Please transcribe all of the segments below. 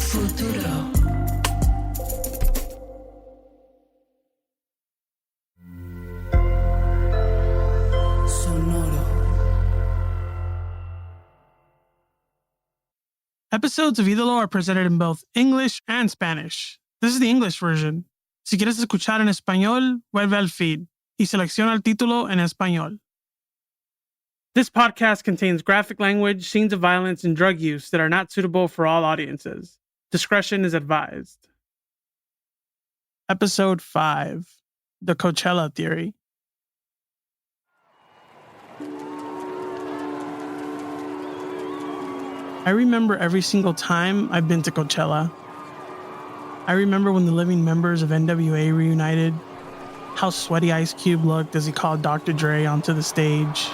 Futuro. Sonoro. Episodes of Ídolo are presented in both English and Spanish. This is the English version. Si quieres escuchar en español, vuelve al feed y selecciona el título en español. This podcast contains graphic language, scenes of violence, and drug use that are not suitable for all audiences. Discretion is advised. Episode 5, The Coachella Theory. I remember every single time I've been to Coachella. I remember when the living members of NWA reunited, how sweaty Ice Cube looked as he called Dr. Dre onto the stage.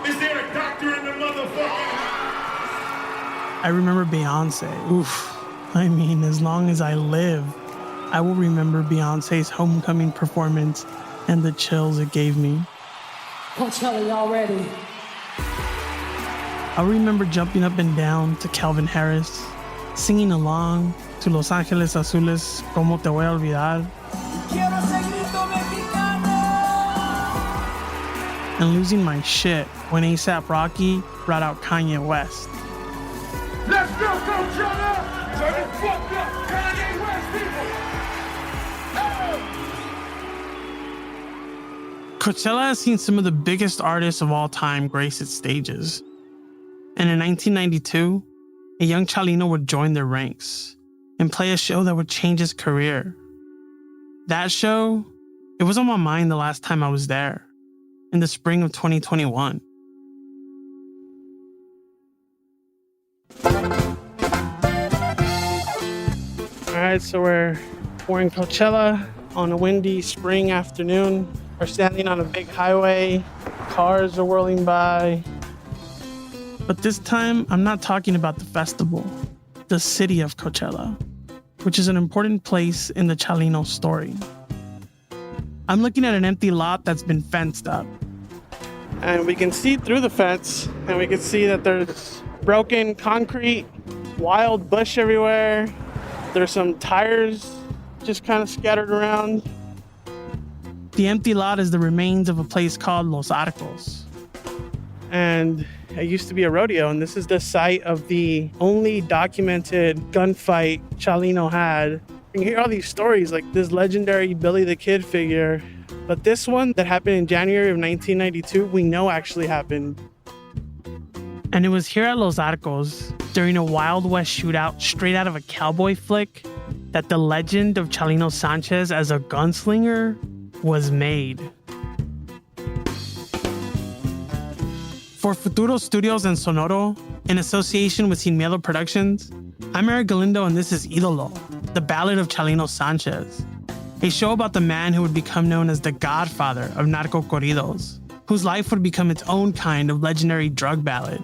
Is there a doctor in the motherfucking house? I remember Beyonce. Oof. I mean, as long as I live, I will remember Beyonce's homecoming performance and the chills it gave me. Coachella, y'all ready? I remember jumping up and down to Calvin Harris, singing along to Los Ángeles Azules, Como Te Voy a Olvidar, and losing my shit when A$AP Rocky brought out Kanye West. Let's go, Coachella! Turn the fuck up, Kanye West people! Coachella has seen some of the biggest artists of all time grace its stages. And in 1992, a young Chalino would join their ranks and play a show that would change his career. That show, it was on my mind the last time I was there, in the spring of 2021. Alright, so we're in Coachella on a windy spring afternoon. We're standing on a big highway, cars are whirling by. But this time, I'm not talking about the festival, the city of Coachella, which is an important place in the Chalino story. I'm looking at an empty lot that's been fenced up. And we can see through the fence, and we can see that there's broken concrete, wild bush everywhere. There's some tires just kind of scattered around. The empty lot is the remains of a place called Los Arcos. And it used to be a rodeo, and this is the site of the only documented gunfight Chalino had. You can hear all these stories, like this legendary Billy the Kid figure. But this one that happened in January of 1992, we know actually happened. And it was here at Los Arcos, during a Wild West shootout straight out of a cowboy flick, that the legend of Chalino Sanchez as a gunslinger was made. For Futuro Studios and Sonoro, in association with Sin Miedo Productions, I'm Eric Galindo, and this is Ídolo, the Ballad of Chalino Sanchez, a show about the man who would become known as the godfather of narco corridos, whose life would become its own kind of legendary drug ballad.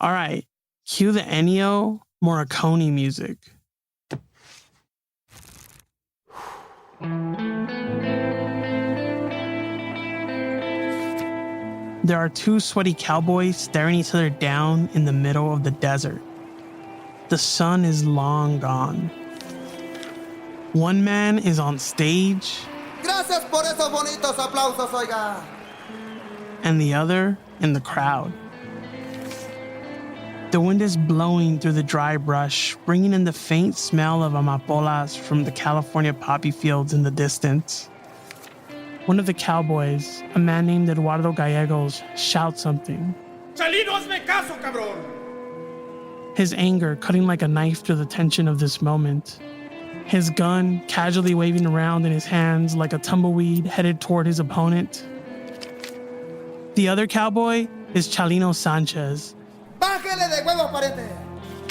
All right, cue the Ennio Morricone music. There are two sweaty cowboys staring each other down in the middle of the desert. The sun is long gone. One man is on stage. Gracias por esos bonitos aplausos, oiga. And the other in the crowd. The wind is blowing through the dry brush, bringing in the faint smell of amapolas from the California poppy fields in the distance. One of the cowboys, a man named Eduardo Gallegos, shouts something. Chalino, hazme caso, cabrón! His anger cutting like a knife through the tension of this moment. His gun casually waving around in his hands like a tumbleweed headed toward his opponent. The other cowboy is Chalino Sanchez. Bájale de huevo, pariente.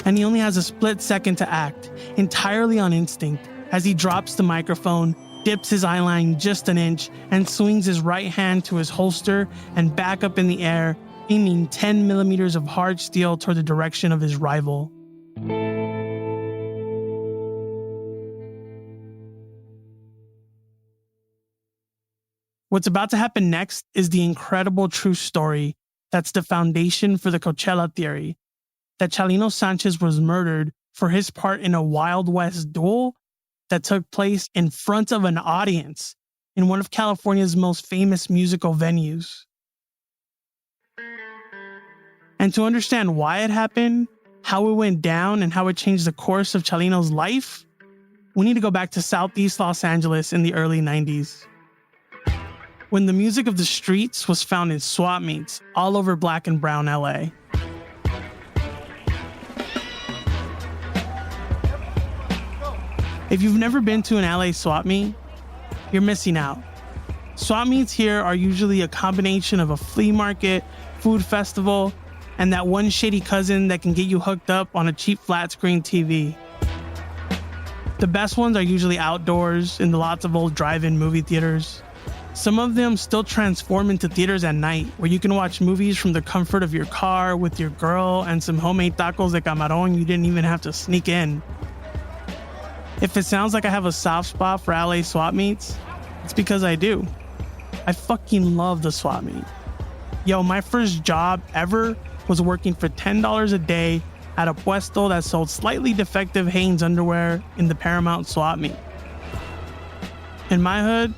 And he only has a split second to act, entirely on instinct, as he drops the microphone, dips his eyeline just an inch, and swings his right hand to his holster and back up in the air, aiming 10 millimeters of hard steel toward the direction of his rival. What's about to happen next is the incredible true story that's the foundation for the Coachella Theory, that Chalino Sanchez was murdered for his part in a Wild West duel that took place in front of an audience in one of California's most famous musical venues. And to understand why it happened, how it went down, and how it changed the course of Chalino's life, we need to go back to Southeast Los Angeles in the early 90s. When the music of the streets was found in swap meets all over Black and Brown LA. If you've never been to an LA swap meet, you're missing out. Swap meets here are usually a combination of a flea market, food festival, and that one shady cousin that can get you hooked up on a cheap flat screen TV. The best ones are usually outdoors in the lots of old drive-in movie theaters. Some of them still transform into theaters at night, where you can watch movies from the comfort of your car with your girl and some homemade tacos de camarón you didn't even have to sneak in. If it sounds like I have a soft spot for LA swap meets, it's because I do. I fucking love the swap meet. Yo, my first job ever was working for $10 a day at a puesto that sold slightly defective Hanes underwear in the Paramount swap meet. In my hood,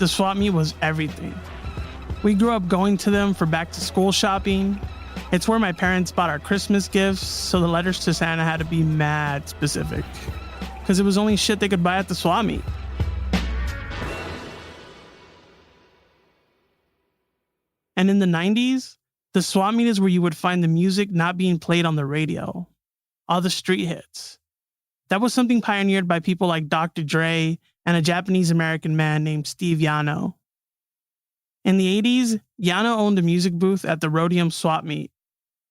the swap meet was everything. We grew up going to them for back to school shopping. It's where my parents bought our Christmas gifts, so the letters to Santa had to be mad specific, because it was only shit they could buy at the swap meet. And in the 90s, the swap meet is where you would find the music not being played on the radio, all the street hits. That was something pioneered by people like Dr. Dre and a Japanese-American man named Steve Yano. In the 80s, Yano owned a music booth at the Rhodium swap meet,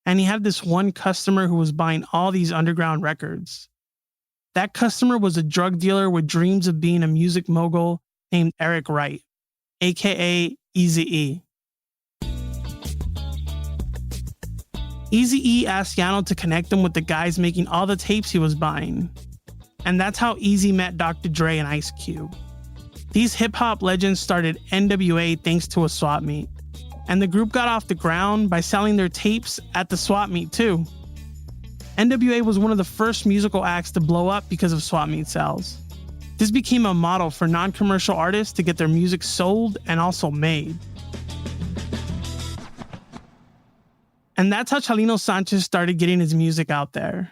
and he had this one customer who was buying all these underground records. That customer was a drug dealer with dreams of being a music mogul named Eric Wright, aka Eazy-E. Eazy-E asked Yano to connect him with the guys making all the tapes he was buying. And that's how Eazy met Dr. Dre and Ice Cube. These hip-hop legends started NWA thanks to a swap meet. And the group got off the ground by selling their tapes at the swap meet too. NWA was one of the first musical acts to blow up because of swap meet sales. This became a model for non-commercial artists to get their music sold and also made. And that's how Chalino Sanchez started getting his music out there,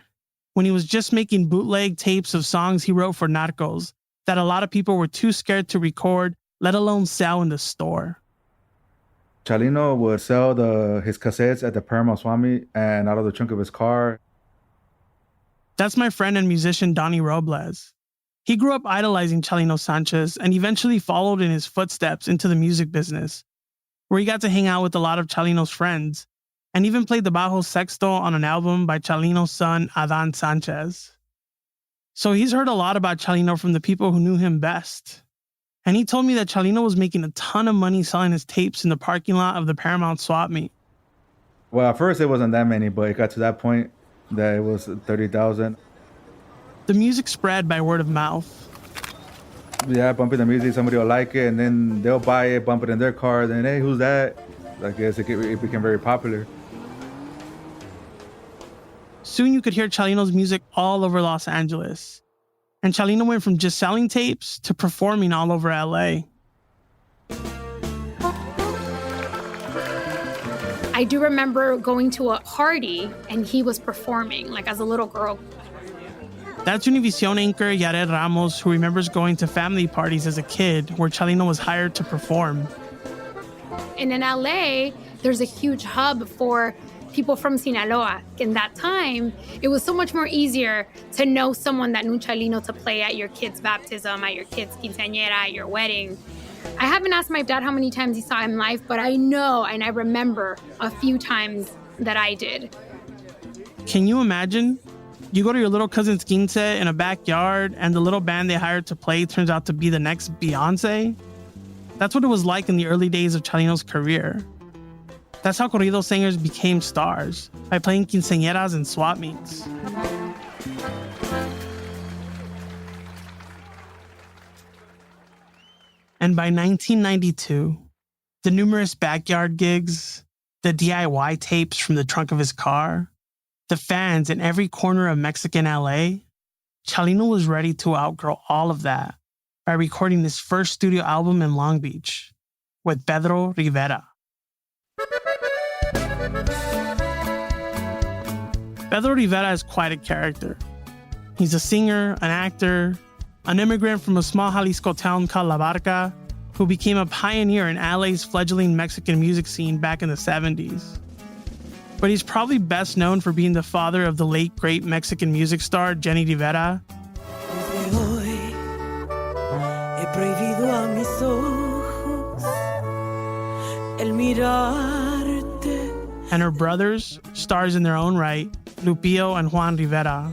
when he was just making bootleg tapes of songs he wrote for Narcos that a lot of people were too scared to record, let alone sell in the store. Chalino would sell his cassettes at the Paramount swap meet and out of the trunk of his car. That's my friend and musician Donnie Robles. He grew up idolizing Chalino Sanchez and eventually followed in his footsteps into the music business, where he got to hang out with a lot of Chalino's friends, and even played the bajo sexto on an album by Chalino's son, Adan Sanchez. So he's heard a lot about Chalino from the people who knew him best. And he told me that Chalino was making a ton of money selling his tapes in the parking lot of the Paramount swap meet. Well, at first it wasn't that many, but it got to that point that it was 30,000. The music spread by word of mouth. Yeah, bumping the music, somebody will like it, and then they'll buy it, bump it in their car, then, hey, who's that? I guess it became very popular. Soon you could hear Chalino's music all over Los Angeles. And Chalino went from just selling tapes to performing all over LA. I do remember going to a party and he was performing, like as a little girl. That's Univision anchor Yared Ramos, who remembers going to family parties as a kid where Chalino was hired to perform. And in LA, there's a huge hub for people from Sinaloa. In that time, it was so much more easier to know someone that knew Chalino to play at your kid's baptism, at your kid's quinceañera, at your wedding. I haven't asked my dad how many times he saw him live, but I know and I remember a few times that I did. Can you imagine? You go to your little cousin's quince in a backyard, and the little band they hired to play turns out to be the next Beyonce? That's what it was like in the early days of Chalino's career. That's how corrido singers became stars, by playing quinceañeras and swap meets. And by 1992, The numerous backyard gigs, the DIY tapes from the trunk of his car, the fans in every corner of Mexican LA, Chalino was ready to outgrow all of that by recording his first studio album in Long Beach with Pedro Rivera. Pedro Rivera is quite a character. He's a singer, an actor, an immigrant from a small Jalisco town called La Barca, who became a pioneer in LA's fledgling Mexican music scene back in the 70s. But he's probably best known for being the father of the late great Mexican music star Jenny Rivera. Desde hoy he prohibido a mis ojos el mirarte. And her brothers, stars in their own right, Lupillo and Juan Rivera.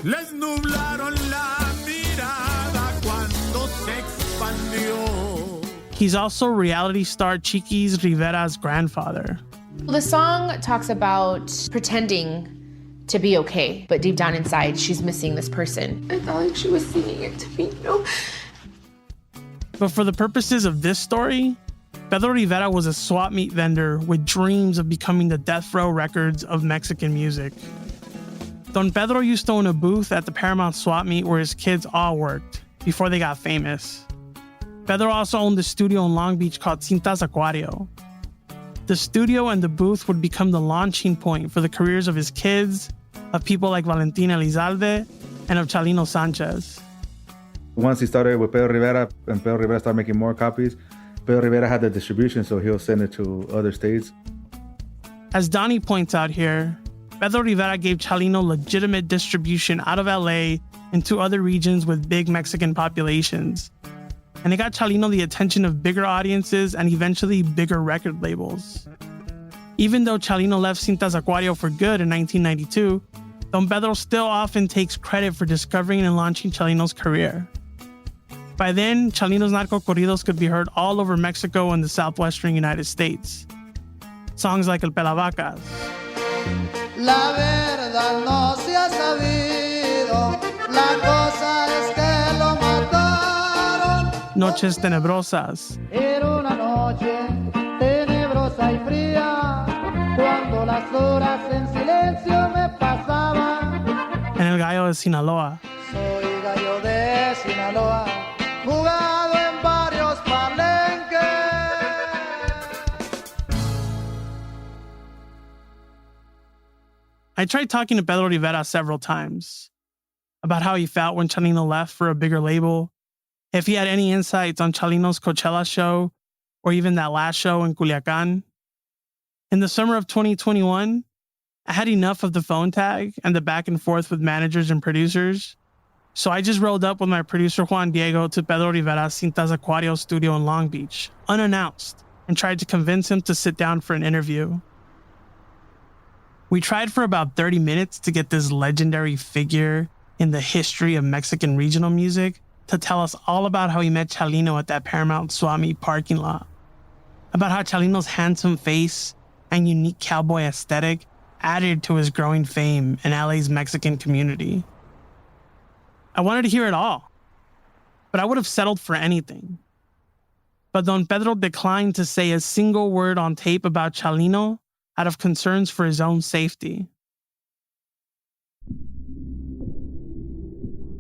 Les nublaron la mirada cuando se expandió. He's also reality star Chiquis Rivera's grandfather. The song talks about pretending to be okay, but deep down inside, she's missing this person. I felt like she was singing it to me, But for the purposes of this story, Pedro Rivera was a swap meet vendor with dreams of becoming the Death Row Records of Mexican music. Don Pedro used to own a booth at the Paramount swap meet where his kids all worked before they got famous. Pedro also owned a studio in Long Beach called Cintas Aquario. The studio and the booth would become the launching point for the careers of his kids, of people like Valentina Elizalde, and of Chalino Sanchez. Once he started with Pedro Rivera, and Pedro Rivera started making more copies, Pedro Rivera had the distribution, so he'll send it to other states. As Donnie points out here, Pedro Rivera gave Chalino legitimate distribution out of LA into other regions with big Mexican populations. And it got Chalino the attention of bigger audiences and eventually bigger record labels. Even though Chalino left Cintas Aquario for good in 1992, Don Pedro still often takes credit for discovering and launching Chalino's career. By then, Chalino's narco corridos could be heard all over Mexico and the southwestern United States. Songs like El Pelavacas, La verdad no se ha sabido, la cosa es que lo mataron. Noches Tenebrosas, Era una noche tenebrosa y fría, cuando las horas en silencio me pasaban. and El Gallo de Sinaloa. Soy gallo de Sinaloa, jugado en varios palenques. I tried talking to Pedro Rivera several times about how he felt when Chalino left for a bigger label, if he had any insights on Chalino's Coachella show, or even that last show in Culiacan. In the summer of 2021, I had enough of the phone tag and the back and forth with managers and producers, so I just rolled up with my producer Juan Diego to Pedro Rivera's Cintas Aquario studio in Long Beach, unannounced, and tried to convince him to sit down for an interview. We tried for about 30 minutes to get this legendary figure in the history of Mexican regional music to tell us all about how he met Chalino at that Paramount swap meet parking lot, about how Chalino's handsome face and unique cowboy aesthetic added to his growing fame in LA's Mexican community. I wanted to hear it all, but I would have settled for anything. But Don Pedro declined to say a single word on tape about Chalino out of concerns for his own safety.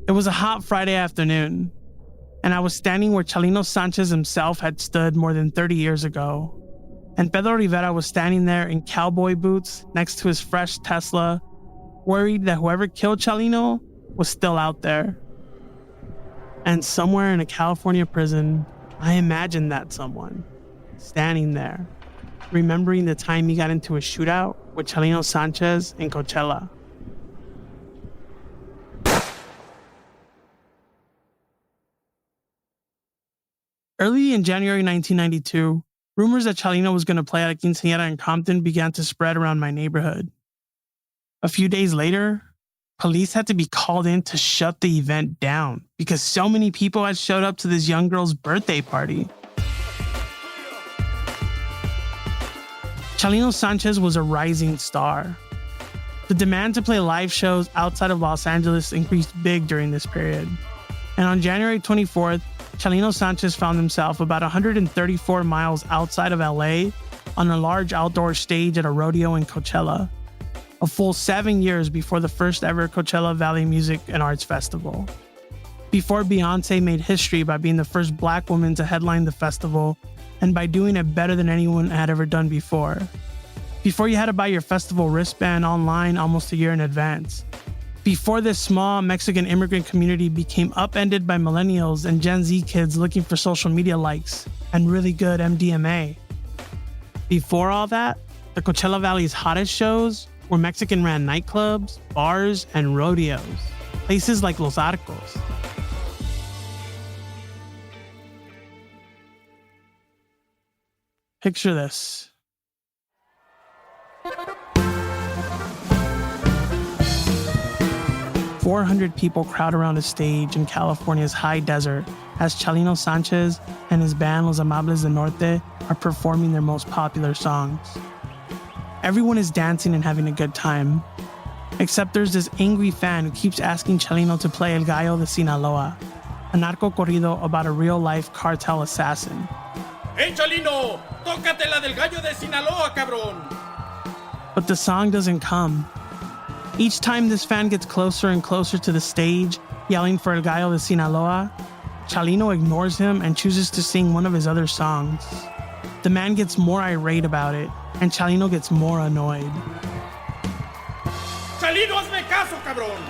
It was a hot Friday afternoon, and I was standing where Chalino Sanchez himself had stood more than 30 years ago. And Pedro Rivera was standing there in cowboy boots next to his fresh Tesla, worried that whoever killed Chalino was still out there. And somewhere in a California prison, I imagined that someone standing there, remembering the time he got into a shootout with Chalino Sanchez in Coachella. Early in January 1992, rumors that Chalino was going to play at a quinceañera in Compton began to spread around my neighborhood. A few days later, police had to be called in to shut the event down because so many people had showed up to this young girl's birthday party. Chalino Sanchez was a rising star. The demand to play live shows outside of Los Angeles increased big during this period. And on January 24th, Chalino Sanchez found himself about 134 miles outside of LA on a large outdoor stage at a rodeo in Coachella, a full 7 years before the first ever Coachella Valley Music and Arts Festival. Before Beyoncé made history by being the first Black woman to headline the festival and by doing it better than anyone had ever done before. Before you had to buy your festival wristband online almost a year in advance. Before this small Mexican immigrant community became upended by millennials and Gen Z kids looking for social media likes and really good MDMA. Before all that, the Coachella Valley's hottest shows were Mexican-ran nightclubs, bars, and rodeos, places like Los Arcos. Picture this. "400 people crowd around a stage in California's high desert as Chalino Sanchez and his band Los Amables del Norte are performing their most popular songs. Everyone is dancing and having a good time, except there's this angry fan who keeps asking Chalino to play El Gallo de Sinaloa, a narco corrido about a real-life cartel assassin. ¡Hey, Chalino! ¡Tócate la del gallo de Sinaloa, cabrón! But the song doesn't come. Each time this fan gets closer and closer to the stage, yelling for El Gallo de Sinaloa, Chalino ignores him and chooses to sing one of his other songs. The man gets more irate about it, and Chalino gets more annoyed. ¡Chalino, hazme caso, cabrón!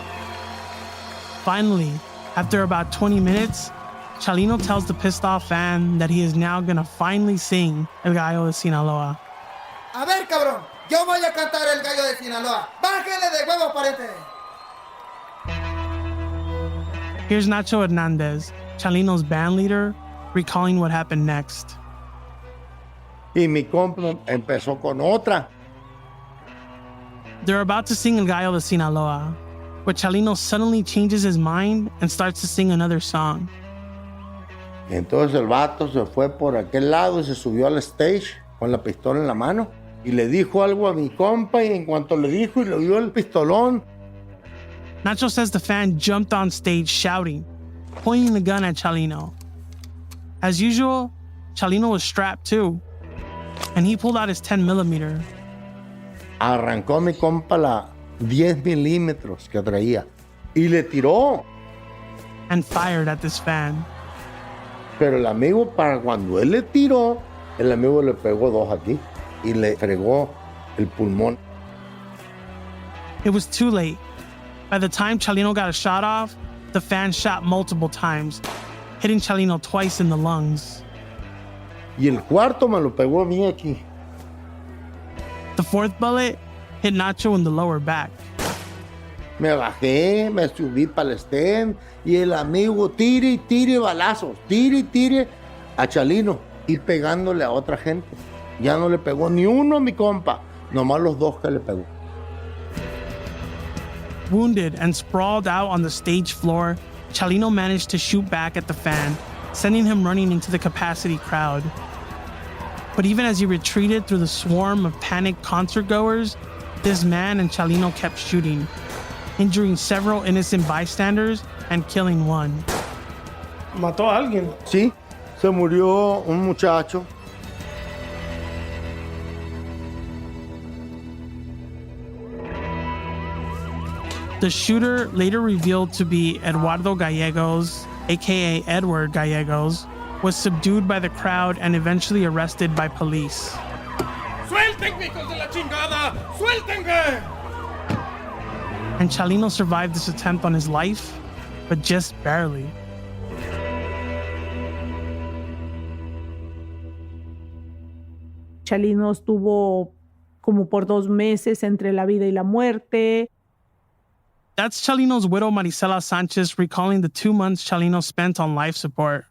Finally, after about 20 minutes, Chalino tells the pissed off fan that he is now gonna finally sing El Gallo de Sinaloa. A ver, cabrón, yo voy a cantar El Gallo de Sinaloa. Bájale de huevos, pariente. Here's Nacho Hernandez, Chalino's band leader, recalling what happened next. Y mi compa empezó con otra. They're about to sing El Gallo de Sinaloa, but Chalino suddenly changes his mind and starts to sing another song. Entonces el vato se fue por aquel lado y se subió al stage con la pistola en la mano y le dijo algo a mi compa y en cuanto le dijo y le dio el pistolón. Nacho says the fan jumped on stage shouting, pointing the gun at Chalino. As usual, Chalino was strapped too, and he pulled out his 10mm. Arrancó mi compa la 10 milímetros que traía y le tiró. And fired at this fan. Pero el amigo, para cuando él le tiró, el amigo le pegó dos aquí y le fregó el pulmón. It was too late. By the time Chalino got a shot off, the fan shot multiple times, hitting Chalino twice in the lungs. Y el cuarto me lo pegó a mí aquí. The fourth bullet hit Nacho in the lower back. Me bajé, me subí para el stand y el amigo tire y tire balazos, tire y tire a Chalino y pegándole a otra gente. Ya no le pegó ni uno a mi compa, nomás los dos que le pegó. Wounded and sprawled out on the stage floor, Chalino managed to shoot back at the fan, sending him running into the capacity crowd. But even as he retreated through the swarm of panicked concert-goers, this man and Chalino kept shooting, injuring several innocent bystanders and killing one. ¿Mató a alguien? Sí, se murió un muchacho. The shooter, later revealed to be Eduardo Gallegos, aka Edward Gallegos, was subdued by the crowd and eventually arrested by police. ¡Suelten, hijos de la chingada! ¡Suéltenme! And Chalino survived this attempt on his life, but just barely. Chalino estuvo como por 2 meses entre la vida y la muerte. That's Chalino's widow Marisela Sanchez recalling the 2 months Chalino spent on life support.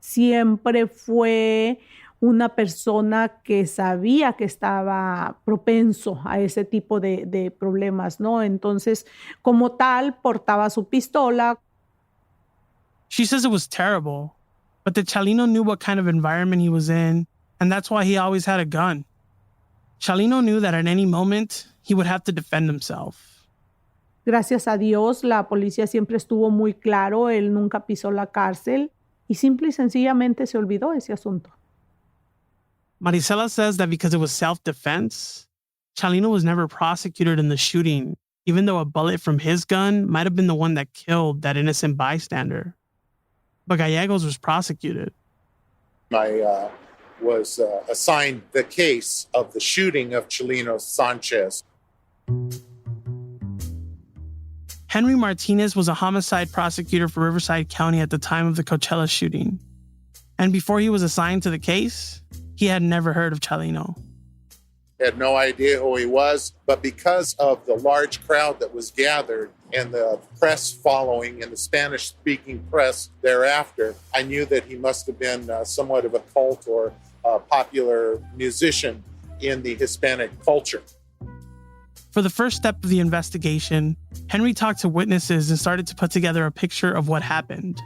Siempre fue una persona que sabía que estaba propenso a ese tipo de problemas, ¿no? Entonces, como tal, portaba su pistola. She says it was terrible, but that Chalino knew what kind of environment he was in, and that's why he always had a gun. Chalino knew that at any moment, he would have to defend himself. Gracias a Dios, la policía siempre estuvo muy claro, él nunca pisó la cárcel. y simple y sencillamente se olvidó ese asunto. Marisela says that because it was self-defense, Chalino was never prosecuted in the shooting, even though a bullet from his gun might have been the one that killed that innocent bystander. But Gallegos was prosecuted. I was assigned the case of the shooting of Chalino Sanchez. Henry Martinez was a homicide prosecutor for Riverside County at the time of the Coachella shooting. And before he was assigned to the case, he had never heard of Chalino. Had no idea who he was, but because of the large crowd that was gathered and the press following and the Spanish-speaking press thereafter, I knew that he must have been somewhat of a cult or a popular musician in the Hispanic culture. For the first step of the investigation, Henry talked to witnesses and started to put together a picture of what happened.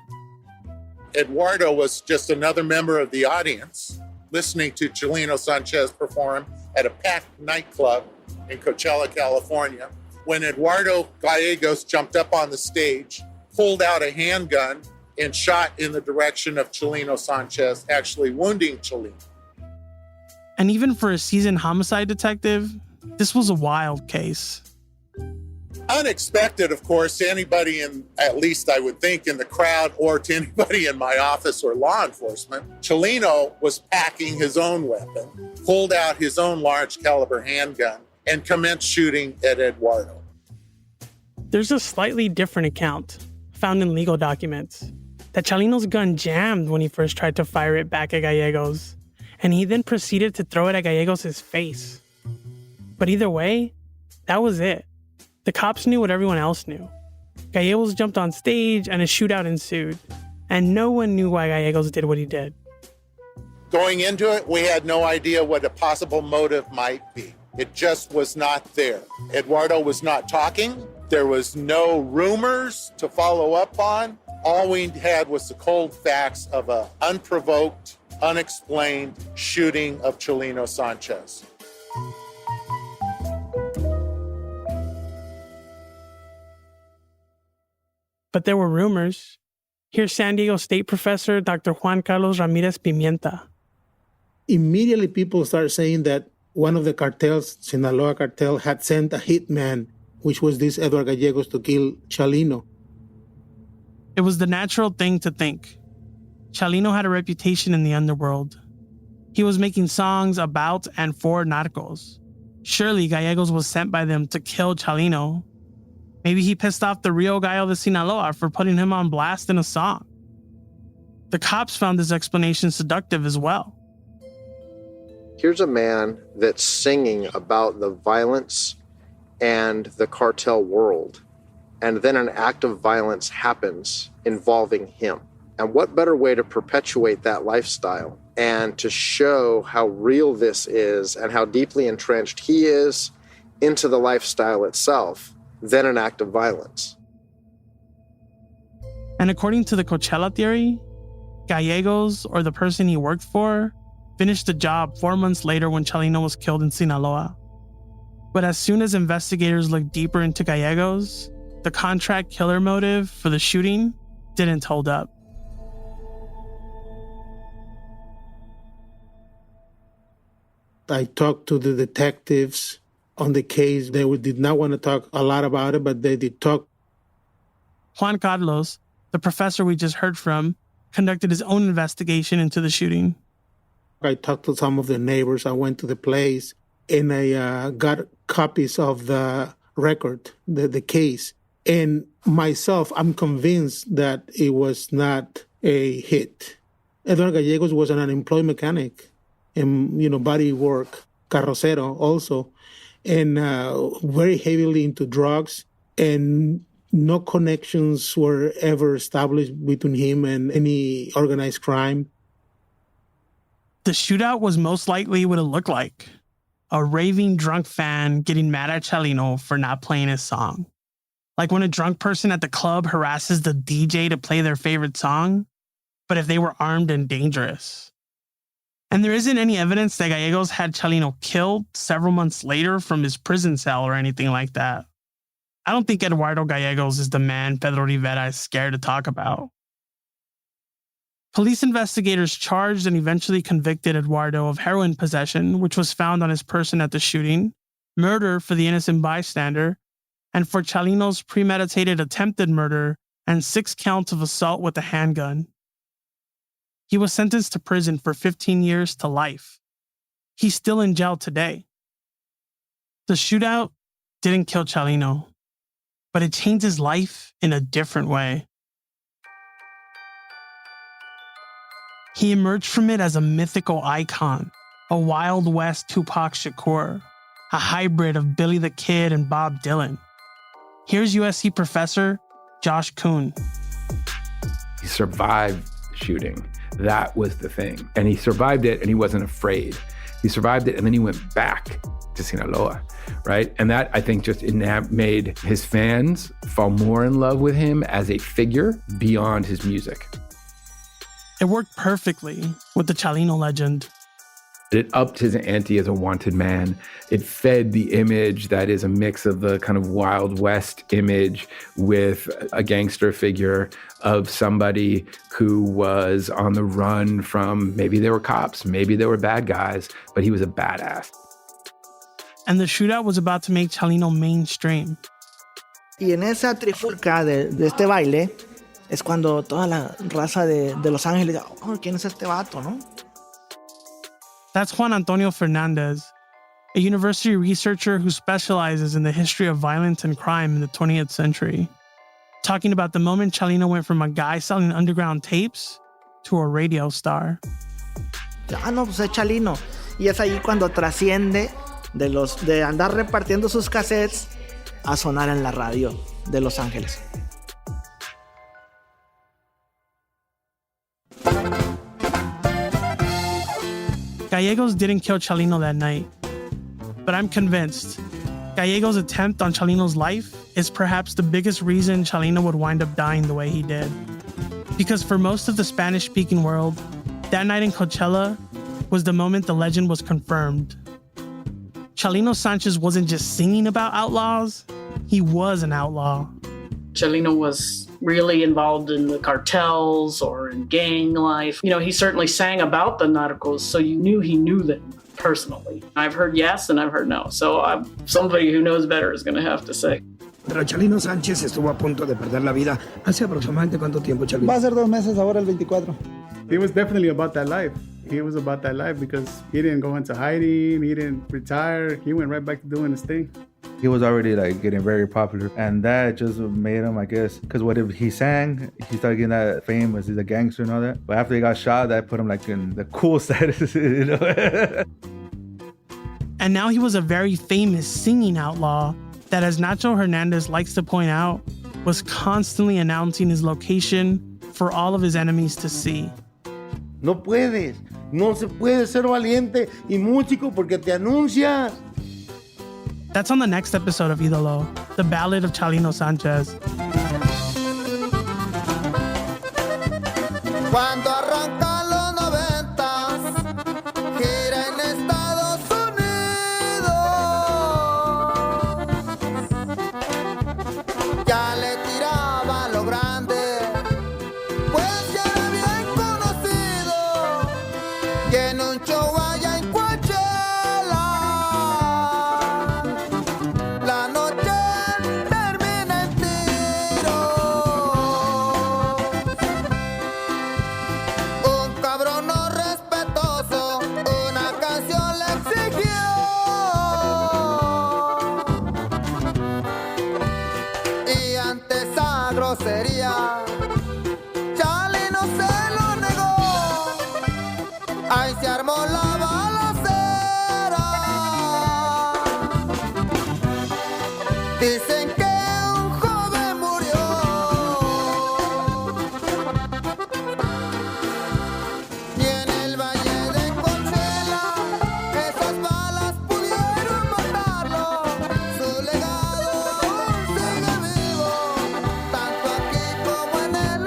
Eduardo was just another member of the audience listening to Chalino Sanchez perform at a packed nightclub in Coachella, California, when Eduardo Gallegos jumped up on the stage, pulled out a handgun, and shot in the direction of Chalino Sanchez, actually wounding Chalino. And even for a seasoned homicide detective, this was a wild case. Unexpected, of course, to anybody in, at least I would think, in the crowd or to anybody in my office or law enforcement. Chalino was packing his own weapon, pulled out his own large caliber handgun, and commenced shooting at Eduardo. There's a slightly different account found in legal documents that Chalino's gun jammed when he first tried to fire it back at Gallegos, and he then proceeded to throw it at Gallegos' face. But either way, that was it. The cops knew what everyone else knew. Gallegos jumped on stage and a shootout ensued, and no one knew why Gallegos did what he did. Going into it, we had no idea what a possible motive might be. It just was not there. Eduardo was not talking. There was no rumors to follow up on. All we had was the cold facts of an unprovoked, unexplained shooting of Chalino Sanchez. But there were rumors. Here's San Diego State professor Dr. Juan Carlos Ramirez Pimienta. Immediately people started saying that one of the cartels, Sinaloa cartel, had sent a hitman, which was this Eduardo Gallegos, to kill Chalino. It was the natural thing to think. Chalino had a reputation in the underworld. He was making songs about and for narcos. Surely Gallegos was sent by them to kill Chalino. Maybe he pissed off the Rio Gallo de Sinaloa for putting him on blast in a song. The cops found this explanation seductive as well. Here's a man that's singing about the violence and the cartel world, and then an act of violence happens involving him. And what better way to perpetuate that lifestyle and to show how real this is and how deeply entrenched he is into the lifestyle itself than an act of violence. And according to the Coachella Theory, Gallegos, or the person he worked for, finished the job 4 months later when Chalino was killed in Sinaloa. But as soon as investigators looked deeper into Gallegos, the contract killer motive for the shooting didn't hold up. I talked to the detectives on the case. They did not want to talk a lot about it, but they did talk. Juan Carlos, the professor we just heard from, conducted his own investigation into the shooting. I talked to some of the neighbors. I went to the place and I got copies of the record, the case. And myself, I'm convinced that it was not a hit. Eduardo Gallegos was an unemployed mechanic and, body work, carrocero also, and very heavily into drugs, and no connections were ever established between him and any organized crime. The shootout was most likely what it looked like. A raving drunk fan getting mad at Chalino for not playing his song. Like when a drunk person at the club harasses the DJ to play their favorite song, but if they were armed and dangerous. And there isn't any evidence that Gallegos had Chalino killed several months later from his prison cell or anything like that. I don't think Eduardo Gallegos is the man Pedro Rivera is scared to talk about. Police investigators charged and eventually convicted Eduardo of heroin possession, which was found on his person at the shooting, murder for the innocent bystander, and for Chalino's premeditated attempted murder and 6 counts of assault with a handgun. He was sentenced to prison for 15 years to life. He's still in jail today. The shootout didn't kill Chalino, but it changed his life in a different way. He emerged from it as a mythical icon, a Wild West Tupac Shakur, a hybrid of Billy the Kid and Bob Dylan. Here's USC professor Josh Kuhn. He survived shooting. That was the thing. And he survived it and he wasn't afraid. He survived it and then he went back to Sinaloa, right? And that, I think, just made his fans fall more in love with him as a figure beyond his music. It worked perfectly with the Chalino legend. It upped his ante as a wanted man. It fed the image that is a mix of the kind of Wild West image with a gangster figure of somebody who was on the run from, maybe they were cops, maybe they were bad guys, but he was a badass. And the shootout was about to make Chalino mainstream. Y en esa trifulca de este baile es cuando toda la raza de Los Ángeles, oh, ¿quién es este vato, no? That's Juan Antonio Fernandez, a university researcher who specializes in the history of violence and crime in the 20th century, talking about the moment Chalino went from a guy selling underground tapes to a radio star. Ah, no, pues es Chalino. Y es ahí cuando trasciende de andar repartiendo sus cassettes a sonar en la radio de Los Ángeles. Gallegos didn't kill Chalino that night, but I'm convinced Gallegos' attempt on Chalino's life is perhaps the biggest reason Chalino would wind up dying the way he did. Because for most of the Spanish-speaking world, that night in Coachella was the moment the legend was confirmed. Chalino Sanchez wasn't just singing about outlaws, he was an outlaw. Chalino was really involved in the cartels or in gang life. You know, he certainly sang about the narcos, so you knew he knew them personally. I've heard yes and I've heard no, so somebody who knows better is going to have to say. Pero Chalino Sánchez estuvo a punto de perder la vida hace aproximadamente ¿cuánto tiempo, Chalino? Va a ser 2 meses ahora, el 24. He was definitely about that life. He was about that life because he didn't go into hiding, he didn't retire, he went right back to doing his thing. He was already like getting very popular, and that just made him, I guess, because what if he sang, he started getting that fame as he's a gangster and all that. But after he got shot, that put him like in the cool status, you know. And now he was a very famous singing outlaw that, as Nacho Hernandez likes to point out, was constantly announcing his location for all of his enemies to see. No puedes, no se puede ser valiente y músico porque te anuncias. That's on the next episode of Idolo, the Ballad of Chalino Sanchez. Cuando arrancan los 90s, gira en Estados Unidos. Ya le tiraba lo grande, pues ya era bien conocido. Y en un show allá en Coachella, la noche termina en tiro. Un cabrón no respetuoso, una canción le exigió. Y ante esa grosería, Chalino se lo negó. Ahí se armó la balacera. Dicen que un joven murió. Y en el valle de Coachella, esas balas pudieron matarlo. Su legado aún sigue vivo, tanto aquí como en el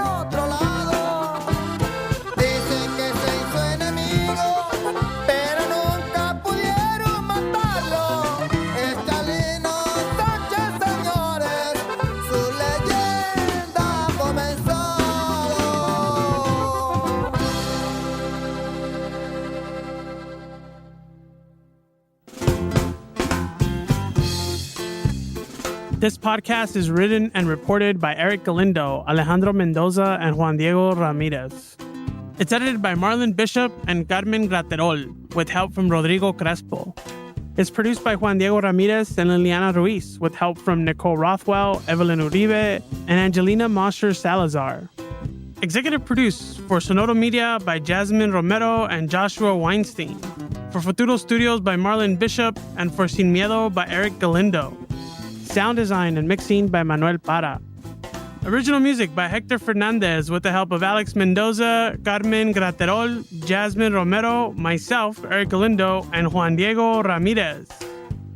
This podcast is written and reported by Eric Galindo, Alejandro Mendoza, and Juan Diego Ramirez. It's edited by Marlon Bishop and Carmen Graterol, with help from Rodrigo Crespo. It's produced by Juan Diego Ramirez and Liliana Ruiz, with help from Nicole Rothwell, Evelyn Uribe, and Angelina Mosher Salazar. Executive produced for Sonoro Media by Jasmine Romero and Joshua Weinstein. For Futuro Studios by Marlon Bishop, and for Sin Miedo by Eric Galindo. Sound design and mixing by Manuel Para. Original music by Hector Fernandez with the help of Alex Mendoza, Carmen Graterol, Jasmine Romero, myself, Eric Galindo, and Juan Diego Ramirez.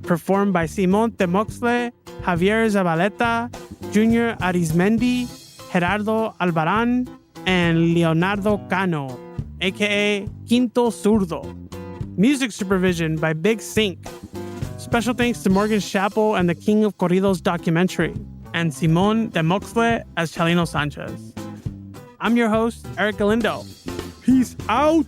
Performed by Simon Temoxle, Javier Zabaleta, Junior Arizmendi, Gerardo Albaran, and Leonardo Cano, aka Quinto Zurdo. Music supervision by Big Sync. Special thanks to Morgan Chappell and the King of Corridos documentary, and Simon Temoxle as Chalino Sanchez. I'm your host, Eric Galindo. Peace out!